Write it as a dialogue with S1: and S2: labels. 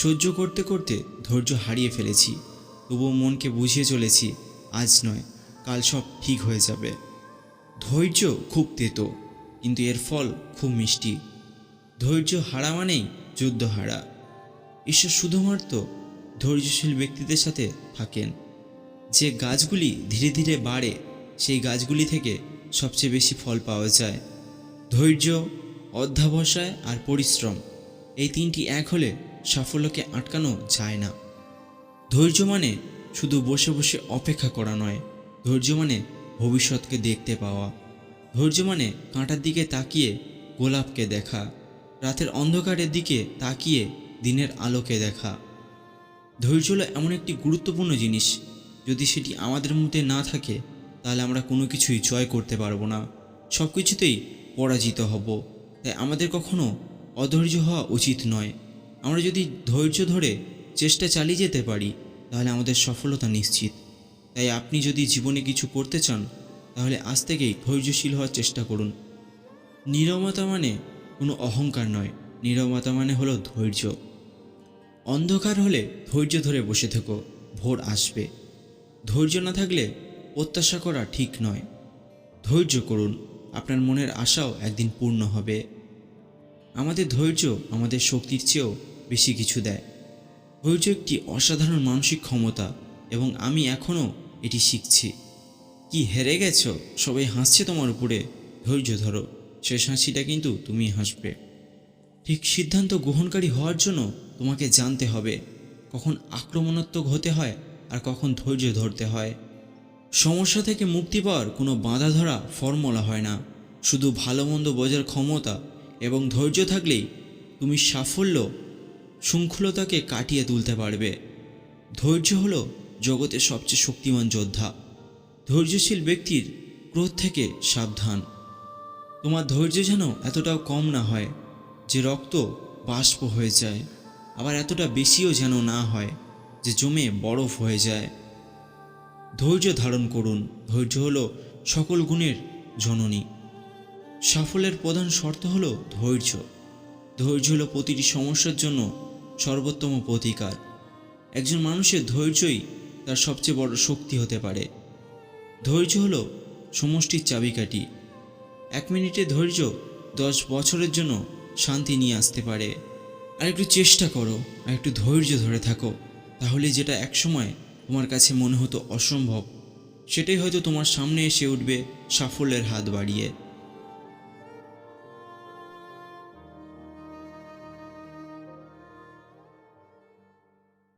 S1: সহ্য করতে করতে ধৈর্য হারিয়ে ফেলেছি, তবুও মনকে বুঝিয়ে চলেছি আজ নয় কাল সব ঠিক হয়ে যাবে। ধৈর্য খুব তেতো, কিন্তু এর ফল খুব মিষ্টি। ধৈর্য হারা মানেই যুদ্ধ হারা। ঈশ্বর শুধুমাত্র ধৈর্যশীল ব্যক্তিদের সাথে থাকেন। যে গাছগুলি ধীরে ধীরে বাড়ে সেই গাছগুলি থেকে সবচেয়ে বেশি ফল পাওয়া যায়। ধৈর্য, অধ্যবসায় আর পরিশ্রম, এই তিনটি এক হলে সাফল্যকে আটকানো যায় না। ধৈর্য মানে শুধু বসে বসে অপেক্ষা করা নয়, ধৈর্য মানে ভবিষ্যৎকে দেখতে পাওয়া। ধৈর্য মানে কাঁটার দিকে তাকিয়ে গোলাপকে দেখা, রাতের অন্ধকারের দিকে তাকিয়ে দিনের আলোকে দেখা। ধৈর্য হলো এমন একটি গুরুত্বপূর্ণ জিনিস, যদি সেটি আমাদের মধ্যে না থাকে তাহলে আমরা কোনো কিছুই জয় করতে পারবো না, সব কিছুতেই পরাজিত হব। তাই আমাদের কখনো অধৈর্য হওয়া উচিত নয়। আমরা যদি ধৈর্য ধরে চেষ্টা চালিয়ে যেতে পারি তাহলে আমাদের সফলতা নিশ্চিত। তাই আপনি যদি জীবনে কিছু করতে চান তাহলে আজ থেকেই ধৈর্যশীল হওয়ার চেষ্টা করুন। নীরবতা মানে কোনো অহংকার নয়, নীরবতা মানে হলো ধৈর্য। অন্ধকার হলে ধৈর্য ধরে বসে থেকো, ভোর আসবে। ধৈর্য না থাকলে প্রত্যাশা করা ঠিক নয়। ধৈর্য করুন, আপনার মনের আশাও একদিন পূর্ণ হবে। আমাদের ধৈর্য আমাদের শক্তির চেয়েও বেশি কিছু দেয়। ধৈর্য একটি অসাধারণ মানসিক ক্ষমতা এবং আমি এখনও এটি শিখছি। কি হেরে গেছো? সবাই হাসছে তোমার উপরে। ধৈর্য ধরো, শেষ হাসিটা কিন্তু তুমি হাসবে। ঠিক সিদ্ধান্ত গ্রহণকারী হওয়ার জন্য তোমাকে জানতে হবে কখন আক্রমণাত্মক হতে হয় আর কখন ধৈর্য ধরতে হয়। সমস্যা থেকে মুক্তি পাওয়ার কোনো বাঁধা ধরা ফর্মুলা হয় না, শুধু ভালো মন্দ বোঝার ক্ষমতা এবং ধৈর্য থাকলেই তুমি সাফল্য শৃঙ্খলতাকে কাটিয়ে তুলতে পারবে। ধৈর্য হলো জগতের সবচেয়ে শক্তিমান যোদ্ধা। ধৈর্যশীল ব্যক্তির ক্রোধ থেকে সাবধান। তোমার ধৈর্য যেন এতটাও কম না হয় যে রক্ত বাষ্প হয়ে যায়, আবার এতটা বেশিও যেন না হয় যে জমে বরফ হয়ে যায়। ধৈর্য ধারণ করুন, ধৈর্য হলো সকল গুণের জননী। সাফল্যের প্রধান শর্ত হলো ধৈর্য। ধৈর্য হলো প্রতিটি সমস্যার জন্য সর্বোত্তম প্রতিকার। একজন মানুষের ধৈর্যই তার সবচেয়ে বড় শক্তি হতে পারে। ধৈর্য হলো সমষ্টির চাবিকাঠি। 1 মিনিটের ধৈর্য 10 বছরের জন্য শান্তি নিয়ে আসতে পারে। আর একটু চেষ্টা করো, আর একটু ধৈর্য ধরে থাকো, তাহলে যেটা একসময় তোমার কাছে মনে হতো অসম্ভব সেটাই হয়তো তোমার সামনে এসে উঠবে সাফল্যের হাত বাড়িয়ে।